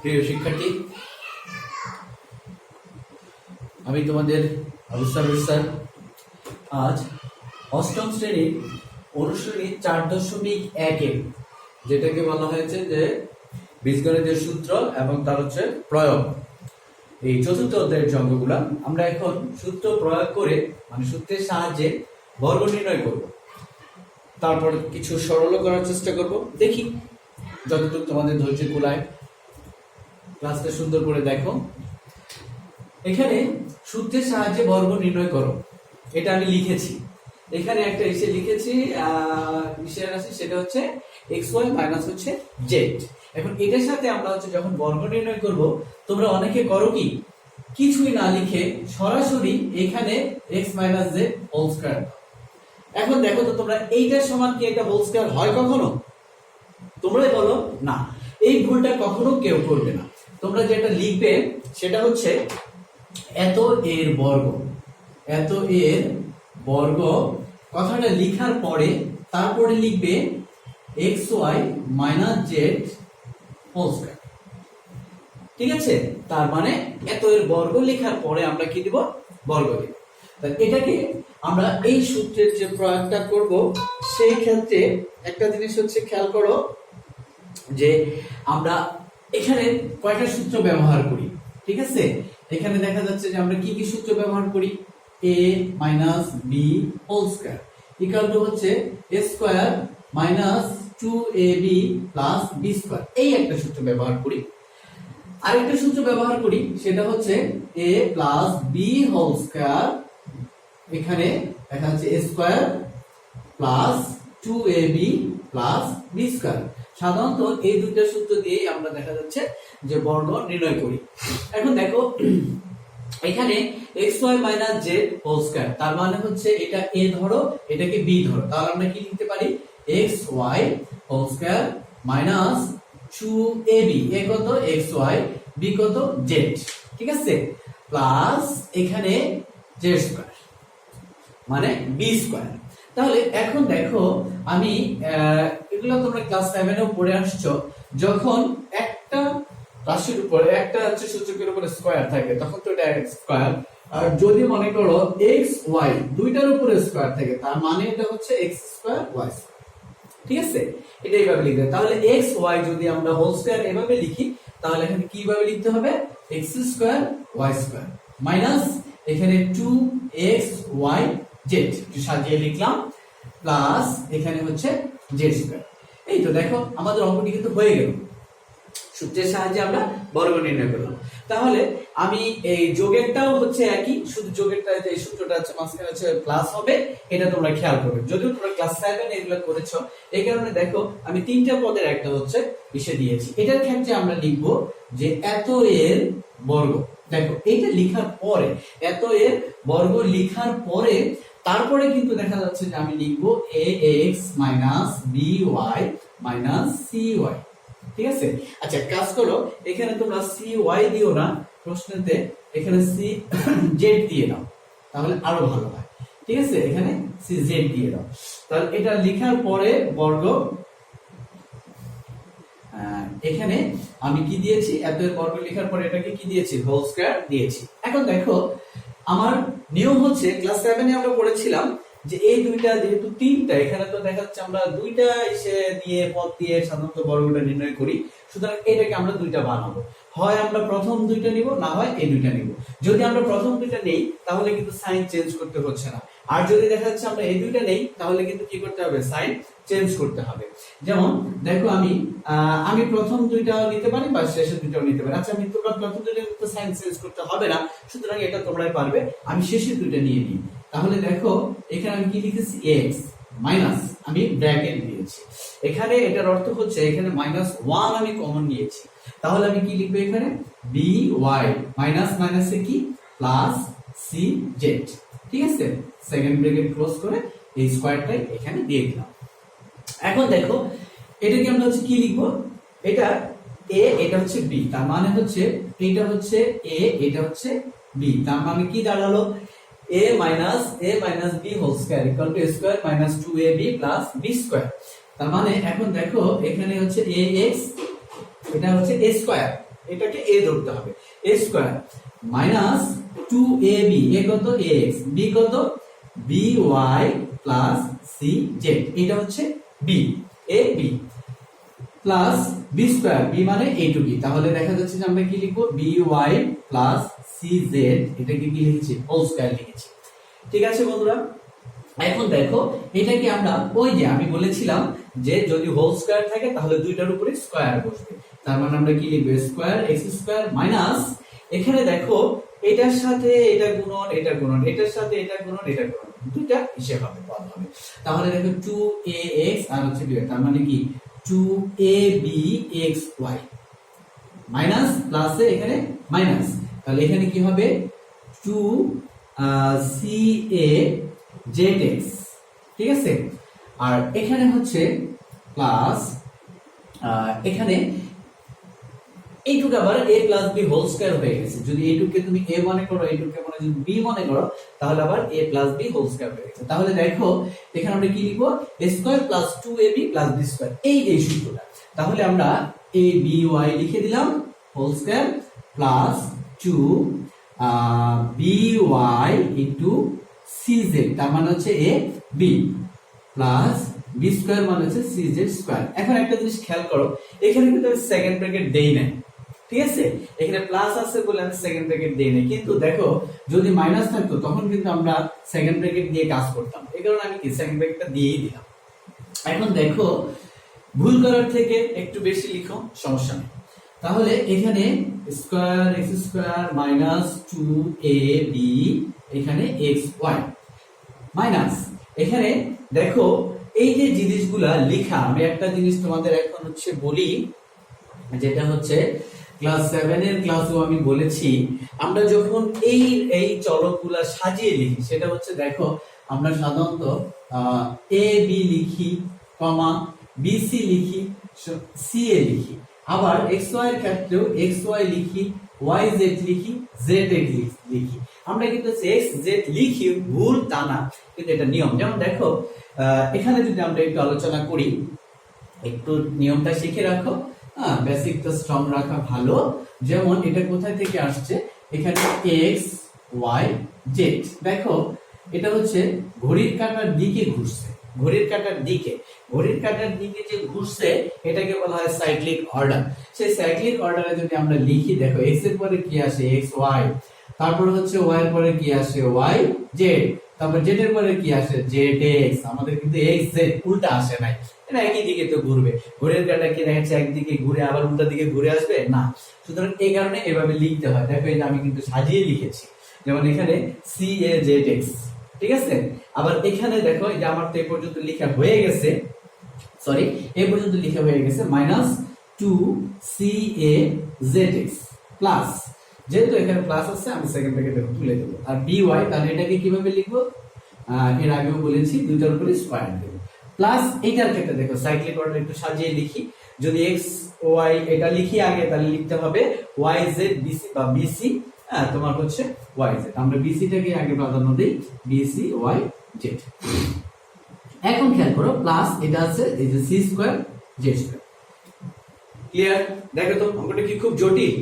প্রিয় শিক্ষার্থী, আমি তোমাদের স্যার। আজ অষ্টম শ্রেণীর অনুশীলনী 4.1 যেটাকে বলা হয়েছে যে বীজগণিতের সূত্র এবং তার হচ্ছে প্রয়োগ, এই চতুর্থ অধ্যায়ের অঙ্কগুলা আমরা এখন সূত্র প্রয়োগ করে মানে সূত্রের সাহায্যে বর্গ নির্ণয় করব। তারপর কিছু সরল করার চেষ্টা করব, দেখি যতটুকু তোমাদের ধৈর্য কুলায়। ক্লাসটা সুন্দর করে দেখো। এখানে সূত্রের সাহায্যে বর্গ নির্ণয় করো, এটা আমি লিখেছি। এখানে একটা এসে লিখেছি বিষয় আছে, সেটা হচ্ছে xy মাইনাস হচ্ছে z। এখন এটার সাথে আমরা হচ্ছে যখন বর্গ নির্ণয় করব, তোমরা অনেকে করো কি কিছুই না লিখে সরাসরি এখানে x minus z whole square. এখন দেখো তো তোমরা এইটার সমান কি একটা হোল স্কয়ার হয় কখনো? তোমরাই বলো না, এই ভুলটা কখনো কেউ করবে না। তোমরা যেটা লিখবে সেটা হচ্ছে এত এর বর্গ, এত এর বর্গ কথাটা লেখার পরে তারপরে লিখবে xy minus z whole square. ঠিক আছে, তার মানে এত এর বর্গ লেখার পরে আমরা কি দিব? বর্গ দিব। তাহলে এটাকে আমরা এই সূত্রের যে প্রয়োগটা করব সেই ক্ষেত্রে একটা জিনিস হচ্ছে খেয়াল করো যে আমরা এখানে কয়টা সূত্র ব্যবহার করি। ঠিক আছে, এখানে দেখা যাচ্ছে যে আমরা কি কি সূত্র ব্যবহার করি। a minus b whole square equal to হচ্ছে a square minus 2ab plus b square, এই একটা সূত্র ব্যবহার করি। আরেকটা সূত্র ব্যবহার করি, সেটা হচ্ছে a plus b whole square, এখানে দেখা যাচ্ছে a square plus 2ab plus b square. সাধারণত এই দুইটা সূত্র দিয়ে আমরা দেখা যাচ্ছে যে বর্গ নির্ণয় করি। এখন দেখো এখানে xy minus z whole square, তার মানে হচ্ছে এটা a ধরো, এটাকে b ধরো, তাহলে আমরা কি লিখতে পারি? xy whole square minus 2ab, a কত? xy, b কত? z। ঠিক আছে, প্লাস এখানে z স্কয়ার মানে b স্কয়ার। তাহলে এখন দেখো আমি এগুলো তোমরা ক্লাস 7 এও পড়ে আসছো, যখন একটা রাশির উপরে একটা হচ্ছে সূচকের উপরে স্কয়ার থাকে তখন তো এটা স্কয়ার, আর যদি মনে করো x y দুইটার উপরে স্কয়ার থাকে তার মানে এটা হচ্ছে x স্কয়ার y স্কয়ার। ঠিক আছে, এটা এইভাবে লিখবে। তাহলে x y যদি আমরা হোল স্কয়ার এভাবে লিখি, তাহলে এখানে কিভাবে লিখতে হবে? x square y square minus এখানে 2x y z একটু সাজিয়ে লিখলাম, প্লাস এখানে হচ্ছে z স্কয়ার। এই তো দেখো আমাদের অঙ্কটি কিন্তু হয়ে গেল। সূত্রের সাহায্যে আমরা বর্গ নির্ণয় করলাম। তাহলে আমি এই যোগেরটাও হচ্ছে একই, শুধু যোগেরটা যে সূত্রটা আছে মাঝখানে হচ্ছে প্লাস হবে, এটা তোমরা খেয়াল করবে। যদিও তোমরা ক্লাস 7 এগুলো করেছো, এই কারণে দেখো আমি তিনটা পদের একটা হচ্ছে লিখে দিয়েছি। এটার ক্ষেত্রে আমরা লিখব যে এত এর বর্গ। দেখো এইটা লেখার পরে, এত এর বর্গ লেখার পরে তারপরে কিন্তু দেখা যাচ্ছে যে আমি লিখবো ax minus by minus cy। ঠিক আছে, আচ্ছা কাজ করো, এখানে তোমরা cy দিও না প্রশ্নেতে, এখানে cz দিয়ে দাও, তাহলে আরো ভালো হয়। ঠিক আছে, এখানে cz দিয়ে দাও। তাহলে এটা লেখার পরে বর্গ, এখানে আমি কি দিয়েছি? এত এর বর্গ লেখার পরে এটাকে কি দিয়েছি? হোল স্কয়ার দিয়েছি। এখন দেখো আমার নিয়ম হচ্ছে ক্লাস 7 এ আমরা পড়েছিলাম যে এই দুইটা যেহেতু তিনটা, এখানে তো দেখাচ্ছে আমরা দুইটা এসে দিয়ে পদ দিয়ে সাধারণত বর্গটা নির্ণয় করি, সুতরাং এটাকে আমরা দুইটা বানাবো। হয় আমরা প্রথম দুইটা নিব, না হয় এই দুইটা নিব। যদি আমরা প্রথম দুইটা নেই তাহলে কিন্তু সাইন চেঞ্জ করতে হচ্ছে না, আর যদি দেখা যাচ্ছে আমরা এই দুইটা নেই তাহলে কিন্তু কি করতে হবে? সাইন চেঞ্জ করতে হবে। যেমন দেখো আমি প্রথম দুইটাও নিতে পারি বা শেষের দুইটাও নিতে পারি। আচ্ছা আমি তোমরা প্রথম দুইটা নিতে সাইন চেঞ্জ করতে হবে না, সুতরাং এটা তোমরাই পারবে। আমি শেষের দুইটা নিয়ে নিই। তাহলে দেখো এখানে আমি কি লিখেছি? x মাইনাস, আমি ব্র্যাকেট দিয়েছি। এখানে এটার অর্থ হচ্ছে এখানে -1 আমি কমন নিয়েছি, তাহলে আমি কি লিখবো? এখানে by মাইনাস মাইনাসে কি প্লাস cz। ঠিক আছে, সেকেন্ড ব্র্যাকেট ক্লোজ করে এই স্কয়ারটাই এখানে দিয়ে দিলাম। এখন দেখো এটাকে আমরা হচ্ছে কি লিখবো? এটা a, এটা হচ্ছে b, তার মানে হচ্ছে এটা হচ্ছে a, এটা হচ্ছে b, তার মানে কি দাঁড়ালো? a minus b whole square equal to a square minus 2ab plus b square. তার মানে এখন দেখো এখানে হচ্ছে ax, এটা হচ্ছে a স্কয়ার এটাকে এ ধরতে হবে, এ স্কয়ার মাইনাস 2ab, এ কত ax, b কত by প্লাস cz, এটা হচ্ছে b, a b প্লাস b স্কয়ার, b মানে a টু b, তাহলে দেখা যাচ্ছে যে আমরা কি লিখবো by প্লাস cz, এটাকে কি লিখেছি হোল স্কয়ার লিখেছি। ঠিক আছে বন্ধুরা, এখন দেখো এটাকে আমরা ওই যে আমি বলেছিলাম যে যদি হোল স্কয়ার থাকে তাহলে দুইটার উপরে স্কয়ার বসবে, তার মানে আমরা কি লিখবো স্কয়ার এক্স স্কয়ার মাইনাস, এখানে দেখো এটার সাথে এটা গুণন, এটা গুণন, এটার সাথে এটা গুণন, এটা গুণন, দুইটা হিসাব হবে, পদ হবে, তাহলে দেখো 2ax আর হচ্ছে b, তার মানে কি 2abxy মাইনাস প্লাসে এখানে মাইনাস, তাহলে এখানে কি হবে 2cazx, ঠিক আছে, আর এখানে হচ্ছে প্লাস, এখানে এইটুকু আবার a plus b whole square হয়ে গেছে, যদি এইটুকুকে তুমি a মনে করো, এইটুকুকে মনে যদি b মনে করো, তাহলে আবার a plus b whole square হয়ে গেছে। তাহলে দেখো এখানে আমরা কি লিখবো a square plus 2ab plus b square, এই যে সূত্রটা, তাহলে আমরা a b y লিখে দিলাম whole square plus 2by into cz, তার মানে হচ্ছে a b প্লাস b স্কয়ার মানে হচ্ছে cz স্কয়ার। এখন একটা জিনিস খেয়াল করো, এখানে কিন্তু আমি সেকেন্ড ব্র্যাকেট দেই নাই, ঠিক আছে, এখানে প্লাস আছে বলে আমি সেকেন্ড ব্র্যাকেট দেই নাই, কিন্তু দেখো যদি মাইনাস থাকতো তখন কিন্তু আমরা সেকেন্ড ব্র্যাকেট দিয়ে কাজ করতাম, এই কারণে আমি কি সেকেন্ড ব্র্যাকেটটা দিয়েই দিলাম। এখন দেখো ভুল করার থেকে একটু বেশি লিখো, সমস্যা নেই, তাহলে এখানে square x square minus 2ab এখানে xy মাইনাস, এখানে দেখো এই যে জিনিসগুলা লেখা, আমি একটা জিনিস তোমাদের এখন হচ্ছে বলি, যেটা হচ্ছে ক্লাস 7 এর ক্লাসেও আমি বলেছি, আমরা যখন এই চলকগুলা সাজিয়ে লিখি, সেটা হচ্ছে দেখো আমরা সাধারণত a b লিখি, কমা b c লিখি, c a লিখি, আবার x y এর ক্ষেত্রেও x y লিখি, y z লিখি, z x লিখি, আমরা কিন্তু x z লিখি ভুল তা না, কিন্তু এটা নিয়ম। যেমন দেখো এখানে যদি আমরা একটু আলোচনা করি, একটু নিয়মটা শিখে রাখো, বেসিকটা স্ট্রং রাখা ভালো। যেমন এটা কোথায় থেকে আসছে, এখানে x y z, দেখো এটা হচ্ছে ঘড়ির কাঁটার দিকে ঘুরছে, ঘড়ির কাঁটার দিকে, ঘড়ির কাঁটার দিকে যে ঘুরছে এটাকে বলা হয় সাইক্লিক অর্ডার। সেই সাইক্লিক অর্ডারে যদি আমরা লিখি, দেখো x এর পরে কি আসে x y, তারপর হচ্ছে y এর পরে কি আসে y z, তারপর z এর পরে কি আসে z x, আমাদের কিন্তু x z উল্টা আসে নাই, এটা একই দিকে তো ঘুরবে, ঘড়ির কাঁটা কি দেখাচ্ছে একদিকে ঘুরে আবার উল্টা দিকে ঘুরে আসবে না, সুতরাং এই কারণে এভাবে লিখতে হয়। দেখো এই যে আমি কিন্তু সাজিয়ে লিখেছি, যেমন এখানে c a z x, ঠিক আছে, আবার এখানে দেখো এই যে আমার তো এই পর্যন্ত লেখা হয়ে গেছে, সরি এই পর্যন্ত লেখা হয়ে গেছে মাইনাস 2cazx প্লাস, যেহেতু এখানে প্লাস আছে আমি সেকেন্ড ব্র্যাকেট তুলে দেব, আর by, তাহলে এটাকে কিভাবে লিখবো, এর আগেও বলেছি দুইটার উপরে স্কয়ার দেব, প্লাস এইটার ক্ষেত্রে দেখো সাইক্লিক অর্ডার একটু সাজিয়ে লিখি, যদি x y এটা লিখি আগে, তাহলে লিখতে হবে yz bc বা bc, তোমার হচ্ছে yz, আমরা bc টাকে আগে প্রাধান্য দেই, bc yz। এখন খেয়াল করো প্লাস এটা আছে এই যে c square z square, clear? দেখো তো অঙ্কটা কি খুব জটিল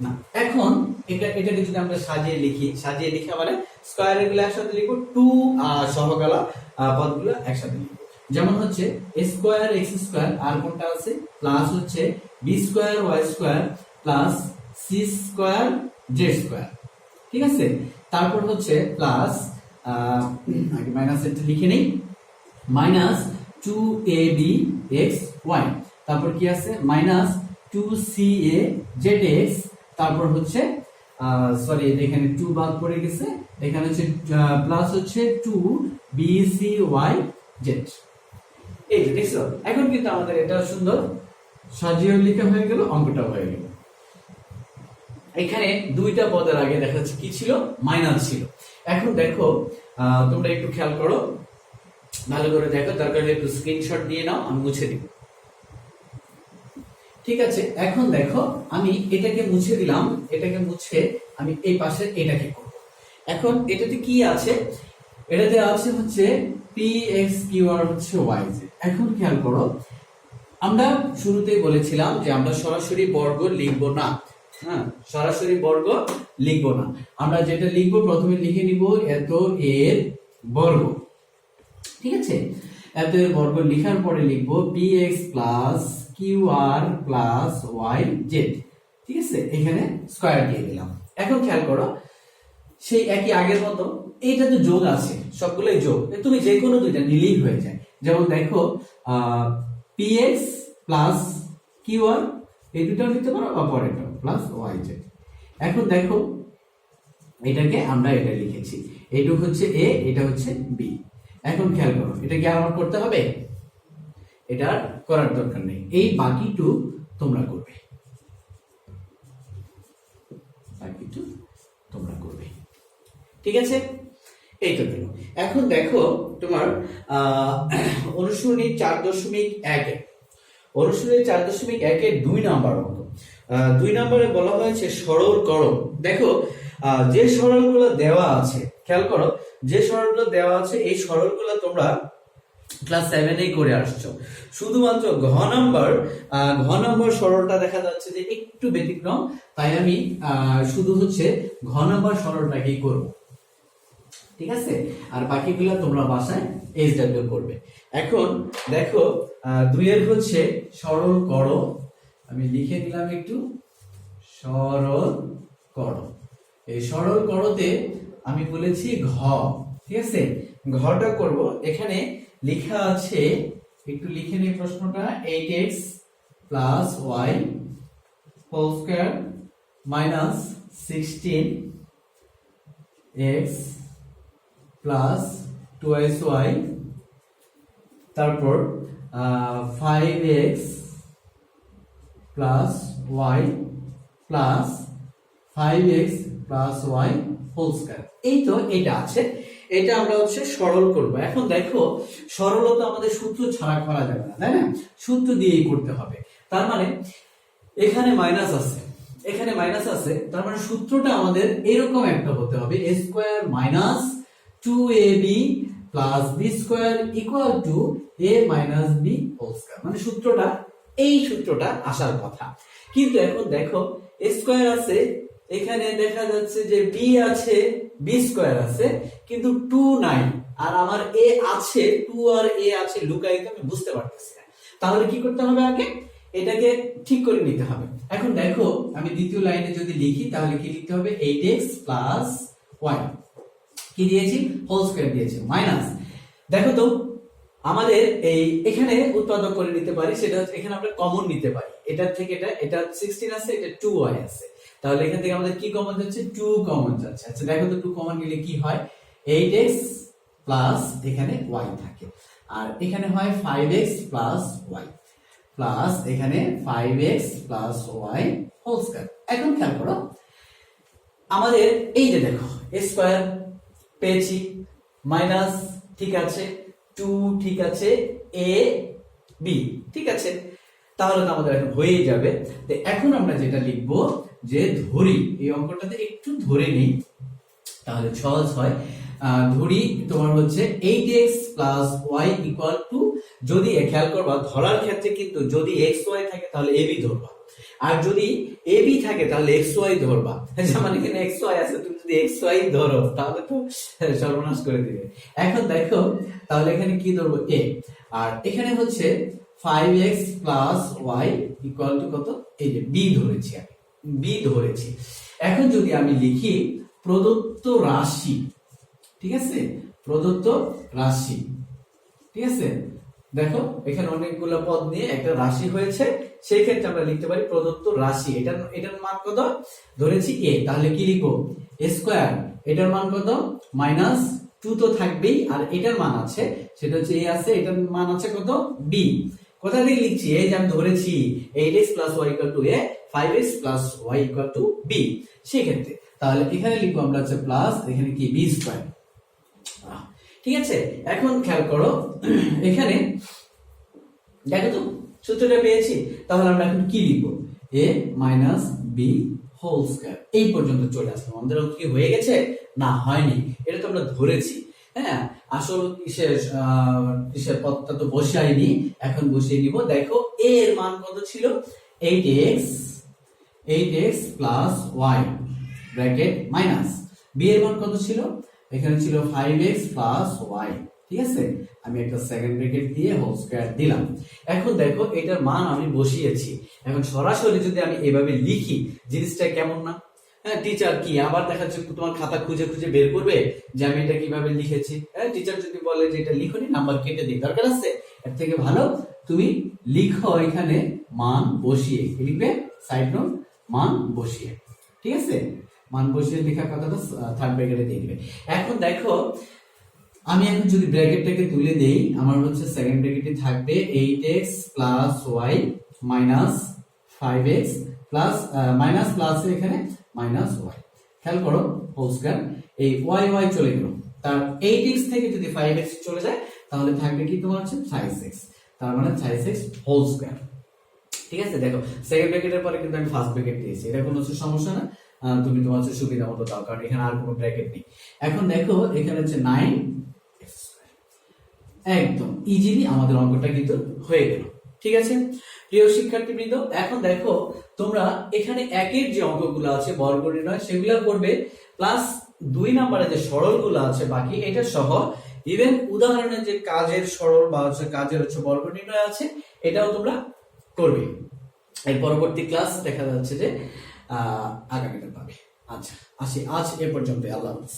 না? এখন এটাকে যদি আমরা সাজিয়ে লিখি, সাজিয়ে লিখা মানে স্কয়ার এগুলো একসাথে লিখবো, 2 সহগলা পদগুলো একসাথে লিখবো, যেমন হচ্ছে a স্কয়ার x স্কয়ার, আর কোনটা আছে প্লাস হচ্ছে b square y square plus c square z square, ঠিক আছে, তারপর হচ্ছে প্লাস আগে মাইনাস এটা লিখে নেই, মাইনাস 2ab xy, তারপর কি আছে মাইনাস 2cazx, তারপর হচ্ছে সরি এখানে 2 বাদ পড়ে গেছে, এখানে হচ্ছে প্লাস হচ্ছে 2bcyz, এই যে দেখছো, এখন কিন্তু আমাদের এটা সুন্দর সাজিয়ে লেখা হয়ে গেল, অঙ্কটাও হয়ে গেল। এখানে দুইটা পদের আগে দেখা যাচ্ছে কি ছিল, মাইনাস ছিল। এখন দেখো তোমরা একটু খেয়াল করো, ভালো করে দেখো, দরকার হলে একটু স্ক্রিনশট দিয়ে নাও, আমি মুছে দিব। ঠিক আছে, এখন দেখো আমি এটাকে মুছে দিলাম, এটাকে মুছে আমি এই পাশে এটাকে করব। এখন এটাতে কি আছে, এটাতে আছে হচ্ছে px q আর হচ্ছে yz। এখন খেয়াল করো, আমরা শুরুতেই বলেছিলাম যে আমরা সরাসরি বর্গ লিখব না, হ্যাঁ, সরাসরি বর্গ লিখবো না, আমরা যেটা লিখবো প্রথমে লিখে নিব এত এর বর্গ। ঠিক আছে, এত এর বর্গ লেখার পরে লিখবো px plus qr plus yz। ঠিক আছে, এখানে স্কয়ার দিয়ে দিলাম। এখন খেয়াল করো, সেই একই আগের মতো এইটা তো যোগ আছে, সবগুলোই যোগ, তুমি যে কোনো দুইটা নিলেই হয়ে যায়। যেমন দেখো px প্লাস qr এই দুটাও নিতে পারো, বা পরেরটা প্লাস yz। এখন দেখো এটাকে আমরা এটা লিখেছি, এইটুক হচ্ছে a, এটা হচ্ছে b। এখন খেয়াল করো, এটা কি আমার করতে হবে? এটা করার দরকার নেই, এই বাকিটু তোমরা করবে, বাকিটু তোমরা করবে। ঠিক আছে, এই তো গেল। এখন দেখো তোমার অনুশীলনী 4.1 অনুশীলনী 4.1 2 নাম্বার মতো 2 নম্বরে বলা হয়েছে সরলকরণ। দেখো যে সরলগুলো দেওয়া আছে, খেয়াল করো যে সরলগুলো দেওয়া আছে এই সরলগুলো তোমরা ক্লাস 7 করে আসছো। শুধুমাত্র ঘ নাম্বার সরলটা দেখা যাচ্ছে যে একটু ব্যতিক্রম, তাই আমি শুধু হচ্ছে ঘ নাম্বার সরলটাকেই করব। ঠিক আছে, আর বাকিগুলো তোমরা বাসায় SW করবে। এখন দেখো 2 এর হচ্ছে সরল করো, আমি লিখে দিলাম একটু সরল করো। এই সরল করতে আমি বলেছি ঘ। ঠিক আছে, ঘটা করব। এখানে লেখা আছে, একটু লিখে নিই প্রশ্নটা, 8x plus y whole square minus 16x plus 2y, তারপর 5x plus y plus 5x plus y whole square. এই তো এটা আছে, এটা আমরা হচ্ছে সরল করব। এখন দেখো সরলতা আমাদের সূত্র ছাড়া করা যাবে না, তাই না? সূত্র দিয়েই করতে হবে। তার মানে এখানে মাইনাস আছে, এখানে মাইনাস আছে, তার মানে সূত্রটা আমাদের এরকম একটা হতে হবে, a square minus 2ab plus b square equal to a minus b whole square. মানে সূত্রটা এই সূত্রটা আসার কথা। কিন্তু এখন দেখো a স্কয়ার আছে, এখানে দেখা যাচ্ছে যে b আছে, b স্কয়ার আছে, কিন্তু 2 নাই, আর আমার a আছে, 2 আর a আছে লুকায়িত, আমি বুঝতে পারতেছি না। তাহলে কি করতে হবে? আগে এটাকে ঠিক করে নিতে হবে। এখন দেখো আমি দ্বিতীয় লাইনে যদি লিখি তাহলে কি লিখতে হবে? 8x প্লাস y কি দিয়েছি? হোল স্কয়ার দিয়েছি, মাইনাস। দেখো তো আমাদের এই এখানে উৎপাদক করে নিতে পারি, সেটা হচ্ছে এখানে আমরা কমন নিতে পারি, এটার থেকে এটা 16 আছে, এটা 2y আছে, তাহলে এখান থেকে আমাদের কি কমন যাচ্ছে? 2 কমন যাচ্ছে। আচ্ছা দেখো তো 2 কমন গেলে কি হয়? 8x প্লাস এখানে y থাকে, আর এখানে হয় 5x প্লাস y প্লাস এখানে 5x plus y whole square. এখন খেয়াল করো আমাদের এই যে দেখো a স্কয়ার পেয়েছি, মাইনাস ঠিক আছে, 2 ঠিক আছে, a b ঠিক আছে, তাহলে তো আমাদের এখন হয়ে যাবে। তো এখন আমরা যেটা লিখব যে ধরি, এই অঙ্কটাতে একটু ধরে নেই তাহলে সহজ হয়। ধরি তোমার হচ্ছে 8x plus y equal to, যদি খেয়াল করবা ধরার ক্ষেত্রে কিন্তু যদি xy থাকে তাহলে ab ধরবা, আর যদি ab থাকে তাহলে xy ধরবা। যেমন এখানে xy আছে, তুমি যদি xy ধরো তাহলে তো সর্বনাশ করে দিবে। এখন দেখো তাহলে এখানে কি ধরবো? a, আর এখানে হচ্ছে 5x plus y equal to কত? এই যে b ধরেছি, আমি b ধরেছি। এখন যদি আমি লিখি প্রদত্ত রাশি, ঠিক আছে, প্রদত্ত রাশি, ঠিক আছে, দেখো এখানে অনেকগুলো পদ নিয়ে একটা রাশি হয়েছে, সেই ক্ষেত্রে আমরা লিখতে পারি প্রদত্ত রাশি। এটার মান কত ধরেছি? a, তাহলে কি লিখবো? a স্কয়ার, এটার মান কত? মাইনাস 2 তো থাকবেই, আর এটার মান আছে, সেটা হচ্ছে a আছে, এটার মান আছে কত? b। কোথা থেকে লিখছি? এই যে আমি ধরেছি 8x plus y equal to a, 5x plus y equal to b, সেই ক্ষেত্রে তাহলে এখানে লিখবো আমরা হচ্ছে প্লাস, এখানে কি? b square. ঠিক আছে, এখন খেয়াল করো এখানে দেখো তো সূত্রটা পেয়েছি, তাহলে আমরা এখন কি লিখবো? a minus b whole square. এই পর্যন্ত চলে আসলাম, আমাদের কি হয়ে গেছে? না, হয়নি, এটা তো আমরা ধরেছি। হ্যাঁ, আসল কিসের পদটা তো বসাইনি, এখন বসিয়ে নিব। দেখো a এর মান কত ছিল? 8x, 8x plus y bracket minus b এর মান কত ছিল, এখানে ছিল 5x প্লাস y, ঠিক আছে, আমি একটা সেকেন্ড ব্র্যাকেট দিয়ে হোল স্কয়ার দিলাম। এখন দেখো এটার মান আমি বসিয়েছি, এখন সরাসরি যদি আমি এভাবে লিখি জিনিসটা কেমন না? হ্যাঁ, টিচার কি আবার দেখা যাচ্ছে তোমার খাতা খুঁজে খুঁজে বের করবে যে আমি এটা কিভাবে লিখেছি? হ্যাঁ, টিচার যদি বলে যে এটা লিখোনি, নাম্বার কেটে দিই, দরকার আছে? এর থেকে ভালো তুমি লিখো এখানে মান বসিয়ে, লিখবে সাইড নোট মান বসিয়ে, ঠিক আছে, মান বসিয়ে লেখার কথাটা থার্ড ব্র্যাকেটে দিয়ে দিবে। এখন দেখো আমি এখন যদি ব্র্যাকেটটাকে তুলে দেই, আমার হচ্ছে সেকেন্ড ব্র্যাকেটে থাকবে 8x plus y minus 5x plus minus plus এখানে মাইনাস y, খেয়াল করো হোল স্কয়ার, এই y চলে গেল, তার 8x থেকে যদি 5x চলে যায় তাহলে থাকবে কি তোমার হচ্ছে 6x, তার মানে 6x হোল স্কয়ার, ঠিক আছে। দেখো সেকেন্ড ব্র্যাকেটের পরে কিন্তু আমি ফার্স্ট ব্র্যাকেট দিয়েছি, এটা কোনো সমস্যা না, তুমি তোমার হচ্ছে সুবিধা মতো দাও, কারণ এখানে আর কোনো ব্র্যাকেট নেই। এখন দেখো এখানে হচ্ছে 9, একদম ইজিলি আমাদের অঙ্কটা কিন্তু হয়ে গেল, ঠিক আছে প্রিয় শিক্ষার্থীবৃন্দ। এখন দেখো তোমরা এখানে একের যে অঙ্কগুলো আছে বর্গ নির্ণয় সেগুলো করবে, প্লাস 2 নম্বরে যে সরলগুলো আছে বাকি এটা সহ, ইভেন উদাহরণে যে কাজের সরল বা হচ্ছে কাজের হচ্ছে বর্গ নির্ণয় আছে এটাও তোমরা করবে। এর পরবর্তী ক্লাস দেখা যাচ্ছে যে আগামীকাল পাবে। আচ্ছা আসি, আজ এ পর্যন্ত, আল্লাহ হাফেজ।